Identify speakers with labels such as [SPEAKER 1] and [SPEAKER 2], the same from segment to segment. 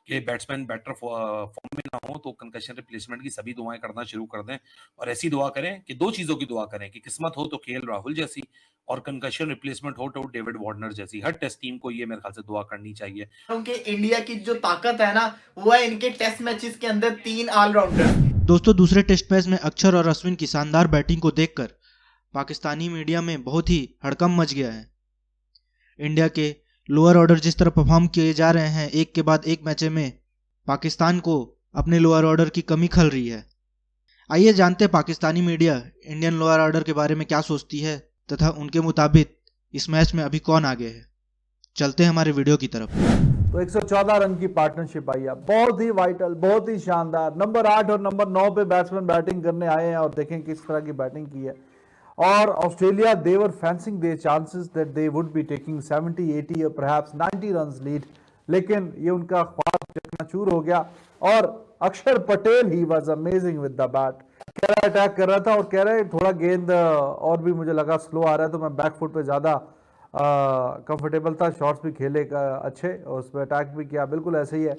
[SPEAKER 1] कि batsman better form में ना हो तो कंकशन रिप्लेसमेंट की सभी दुआएं करना शुरू कर दें, और ऐसी दुआ करें कि दो चीजों की दुआ करें कि किस्मत हो तो केएल राहुल जैसी, और कंकशन रिप्लेसमेंट हो तो डेविड वार्नर जैसी। हर टेस्ट टीम को ये मेरे ख्याल से दुआ करनी चाहिए।
[SPEAKER 2] क्योंकि इंडिया की जो ताकत है ना, वो है इनके टेस्ट मैचेस के अंदर 3 ऑलराउंडर।
[SPEAKER 3] दोस्तों, दूसरे टेस्ट मैच में अक्षर और अश्विन की शानदार बैटिंग को देखकर पाकिस्तानी मीडिया में बहुत ही हड़कंप मच गया है। इंडिया के लोअर ऑर्डर जिस तरह परफॉर्म किए जा रहे हैं, एक के बाद एक मैच में पाकिस्तान को अपने लोअर ऑर्डर की कमी खल रही है। आइए जानते हैं Pakistani media Indian lower order के बारे में क्या सोचती है तथा उनके मुताबिक इस मैच में अभी कौन आगे है। चलते हैं हमारे वीडियो की तरफ।
[SPEAKER 4] तो 114 रन की पार्टनरशिप आई है, बहुत ही वाइटल, बहुत ही शानदार। नंबर 8 और नंबर 9 पे बैट्समैन बैटिंग करने आए हैं और देखें किस तरह की बैटिंग की है। और Australia they're fancying their chances that they would be taking 70, 80 और परहैप्स 90 रन्स लीड, लेकिन ये उनका ख्वाब चकनाचूर हो गया। और अक्षर Patel he was amazing with the bat. कह रहा अटैक कर रहा था और कह रहा है थोड़ा गेंद और भी मुझे लगा स्लो आ रहा है, तो मैं बैक फुट पे ज़्यादा कंफर्टेबल था, शॉट्स भी खेले अच्छे और उस पर अटैक भी किया, बिल्कुल ऐसे ही है।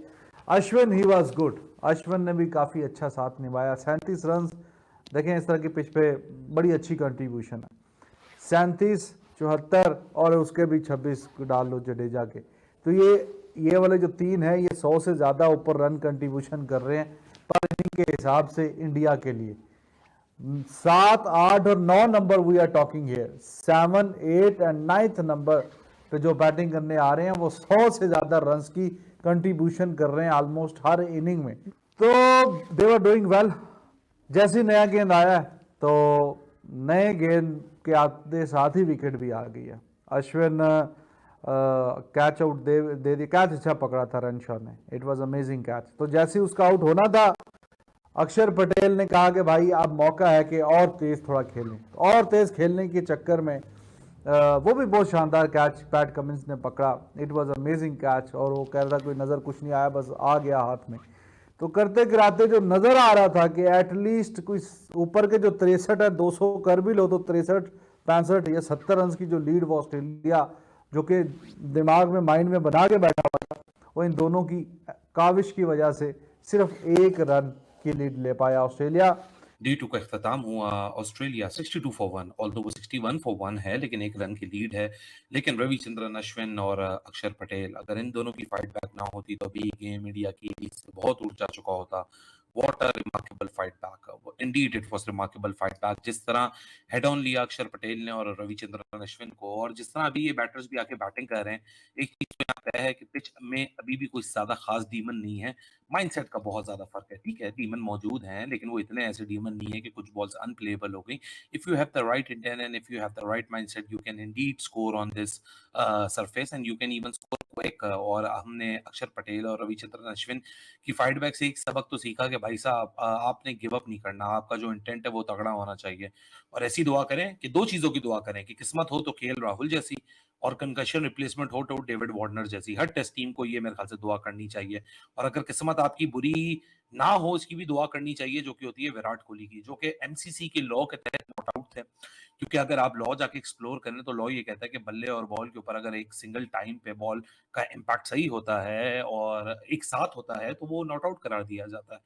[SPEAKER 4] Ashwin he was good, Ashwin ने भी काफ़ी अच्छा साथ निभाया। 37 रन, देखें इस तरह की पिच पे बड़ी अच्छी कंट्रीब्यूशन है। 37, 74 और उसके भी 26 डाल लो जडेजा के, तो ये वाले जो तीन है ये 100 से ज़्यादा ऊपर रन कंट्रीब्यूशन कर रहे हैं पर इनिंग के हिसाब से इंडिया के लिए। 7, 8 और 9 number we are talking here, 7, 8 and 9th number पे जो बैटिंग करने आ रहे हैं वो 100 से ज़्यादा रन्स की कंट्रीब्यूशन कर रहे हैं ऑलमोस्ट हर इनिंग में। तो दे वर डूइंग वेल। जैसे नया गेंद आया तो नए गेंद के आते साथ ही विकेट भी आ गई है। अश्विन कैच आउट दे दी, कैच अच्छा पकड़ा था रनशॉ ने, इट वाज अमेजिंग कैच। तो जैसे ही उसका आउट होना था, अक्षर पटेल ने कहा कि भाई अब मौका है कि और तेज थोड़ा खेलें। और तेज खेलने के चक्कर में वो भी बहुत शानदार कैच पैट कमिंस ने पकड़ा, इट वाज अमेजिंग कैच। और वो कह रहा था कोई नज़र कुछ नहीं आया, बस आ गया हाथ में। तो करते कराते जो नज़र आ रहा था कि एटलीस्ट कोई ऊपर के जो 63 है, 200 कर भी लो तो 63, 65 या 70 रन की जो लीड वो ऑस्ट्रेलिया जो कि दिमाग में माइंड में बना के बैठा हुआ था, वो इन दोनों की काविश की वजह से सिर्फ 1 रन की लीड ले पाया ऑस्ट्रेलिया।
[SPEAKER 1] D2 का इख्तिताम हुआ, ऑस्ट्रेलिया 62 फॉर 1, ऑल्दो वो 61 फॉर 1 है लेकिन 1 रन की लीड है। लेकिन रविचंद्रन अश्विन और अक्षर पटेल, अगर इन दोनों की फाइट बैक ना होती तो अभी गेम इंडिया की लीड से बहुत ऊंचा चुका होता। What a remarkable fight back. Indeed, it was remarkable fight back. जिस तरह हेड ऑन लिया अक्षर पटेल ने और रविचंद्रन अश्विन को, और जिस तरह अभी ये बैटर्स भी आके बैटिंग कर रहे हैं, एक चीज तो यहाँ तय है कि पिच में अभी भी कोई ज्यादा खास डीमन नहीं है। माइंडसेट का बहुत ज्यादा फर्क है। ठीक है, डीमन मौजूद हैं लेकिन वो इतने ऐसे डीमन नहीं है कि कुछ बॉल्स अनप्लेएबल हो गई। If you have the right intent and if you have the right mindset, you can Indeed score on this surface and you can even score quick. और हमने अक्षर पटेल और रविचंद्रन अश्विन की फाइट बैक से एक सबक तो सीखा कि भाई साहब आपने गिव अप नहीं करना, आपका जो इंटेंट है वो तगड़ा होना चाहिए। और ऐसी दुआ करें कि दो चीजों की दुआ करें कि किस्मत हो तो केएल राहुल जैसी, और कंकशन रिप्लेसमेंट हो तो डेविड वार्नर जैसी। हर टेस्ट टीम को ये मेरे ख्याल से दुआ करनी चाहिए। और अगर किस्मत आपकी बुरी ना हो, इसकी भी दुआ करनी चाहिए, जो कि होती है विराट कोहली की, जो कि एमसीसी के लॉ के तहत नॉट आउट थे। क्योंकि अगर आप लॉ जाके एक्सप्लोर करें तो लॉ ये कहता है कि बल्ले और बॉल के ऊपर अगर एक सिंगल टाइम पे बॉल का इम्पैक्ट सही होता है और एक साथ होता है तो वो नॉट आउट करार दिया जाता है।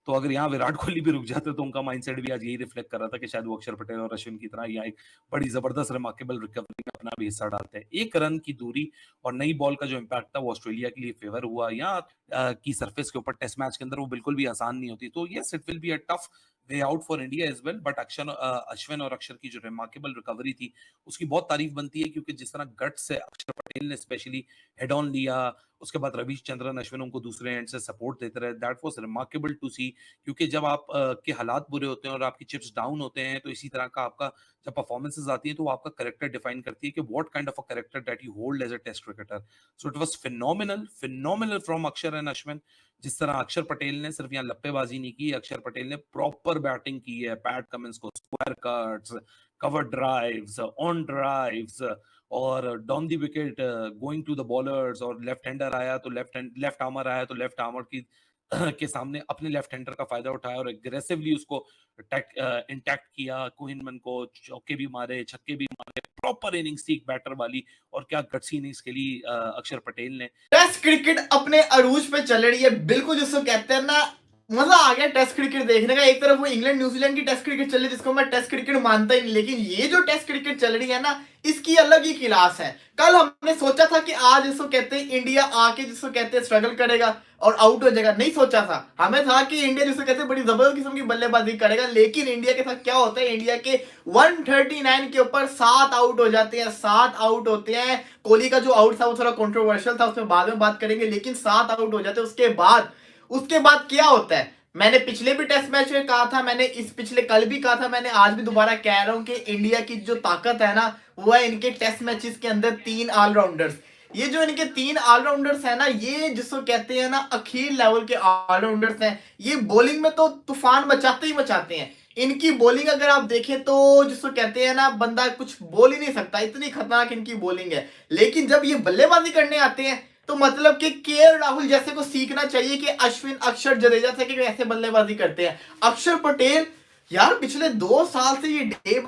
[SPEAKER 1] तो अगर यहाँ विराट कोहली भी रुक जाते तो उनका माइंडसेट भी आज यही रिफ्लेक्ट कर रहा था कि शायद वो अक्षर पटेल और अश्विन की तरह यहाँ एक बड़ी जबरदस्त रिमार्केबल रिकवरी में अपना भी हिस्सा डालते हैं। 1 रन की दूरी और नई बॉल का जो इम्पैक्ट था वो ऑस्ट्रेलिया के लिए फेवर हुआ। यहाँ की सरफेस के ऊपर टेस्ट मैच के अंदर वो बिल्कुल भी आसान नहीं होती। तो yes, it will be a tough way out for India as well, but Ashwin और अक्षर की जो रिमार्केबल रिकवरी थी उसकी बहुत तारीफ बनती है, क्योंकि जिस तरह गट से अक्षर पटेल ने स्पेशली हेड ऑन लिया, उसके बाद रविचंद्रन अश्विन उनको दूसरे एंड से सपोर्ट देते रहे, दैट वाज रिमार्केबल टू सी। क्योंकि जब आप के हालात बुरे होते हैं और आपकी चिप्स डाउन होते हैं तो इसी तरह का आपका जब परफॉर्मेंसेस आती है तो वो आपका कैरेक्टर डिफाइन करती है कि what kind of a character that you hold as a test cricketer. So it was phenomenal from Axar and Ashwin. जिस तरह अक्षर पटेल ने सिर्फ यहाँ लप्पेबाजी नहीं की, अक्षर पटेल ने प्रॉपर बैटिंग की है। पैट कमिंस को square cuts, cover drives, on drives, और down the wicket going to the bowlers, और लेफ्ट हैंडर आया तो लेफ्ट आर्मर आया तो लेफ्ट आर्मर की के सामने अपने लेफ्ट हैंडर का फायदा उठाया और एग्रेसिवली उसको इंटैक्ट किया। कोहिनमन को चौके भी मारे, छक्के भी मारे, प्रॉपर इनिंग्स थी बैटर वाली। और क्या गट्सी इनिंग्स खेली अक्षर पटेल ने।
[SPEAKER 2] टेस्ट क्रिकेट अपने अरूज पे चल रही है, बिल्कुल जिसको कहते हैं ना, मजा आ गया टेस्ट क्रिकेट देखने का। एक तरफ वो इंग्लैंड न्यूजीलैंड की टेस्ट क्रिकेट चल रही है जिसको मैं टेस्ट क्रिकेट मानता ही नहीं, लेकिन ये जो टेस्ट क्रिकेट चल रही है ना, इसकी अलग ही क्लास है। कल हमने सोचा था कि आज जिसको कहते हैं इंडिया आके जिसको कहते हैं स्ट्रगल करेगा और आउट हो जाएगा, नहीं सोचा था। हमें था कि इंडिया जिसको कहते हैं बड़ी जबरदस्त किस्म की बल्लेबाजी करेगा, लेकिन इंडिया के साथ क्या होता है, इंडिया के 139 के ऊपर 7 आउट हो जाते हैं, 7 आउट होते हैं। कोहली का जो आउट था वो थोड़ा कंट्रोवर्शियल था, उसमें बाद में बात करेंगे, लेकिन 7 आउट हो जाते हैं। उसके बाद क्या होता है, मैंने पिछले भी टेस्ट मैच में कहा था, मैंने इस पिछले कल भी कहा था, मैंने आज भी दोबारा कह रहा हूं कि इंडिया की जो ताकत है ना, वो है इनके टेस्ट मैचेस के अंदर 3 ऑलराउंडर्स। ये जो इनके 3 ऑलराउंडर्स है ना, ये जिसको कहते हैं ना अखीर लेवल के ऑलराउंडर्स हैं। ये बॉलिंग में तो तूफान मचाते ही मचाते हैं। इनकी बॉलिंग अगर आप देखें तो जिसको कहते हैं ना, बंदा कुछ बोल ही नहीं सकता, इतनी खतरनाक इनकी बॉलिंग है। लेकिन जब ये बल्लेबाजी करने आते हैं तो मतलब कि केएल राहुल जैसे को सीखना चाहिए कि अश्विन अक्षर जडेजा से कि कैसे बल्लेबाजी करते हैं। अक्षर पटेल यार पिछले 2 साल से ये डे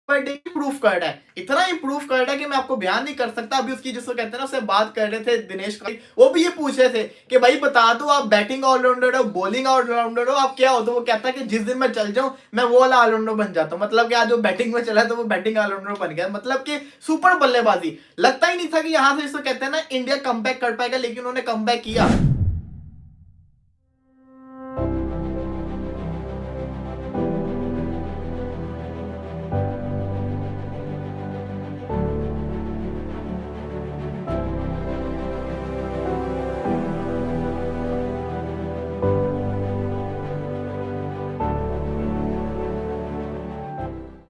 [SPEAKER 2] बाय डे इंप्रूव कर रहा है, इतना इंप्रूव कर रहा है कि मैं आपको बयान नहीं कर सकता। अभी उसकी जिसको कहते हैं ना, उससे बात कर रहे थे दिनेश का, वो भी ये पूछ रहे थे कि भाई बता दो आप बैटिंग ऑलराउंडर हो, बॉलिंग ऑलराउंडर हो, आप क्या हो? तो वो कहता है कि जिस दिन मैं चल जाऊं मैं वो वाला ऑलराउंडर बन जाता हूं। मतलब कि आज वो बैटिंग में चला तो वो बैटिंग ऑलराउंडर बन गया। मतलब कि सुपर बल्लेबाजी। लगता ही नहीं था कि यहां से जिसको कहते हैं ना इंडिया कमबैक कर पाएगा, लेकिन उन्होंने कमबैक किया।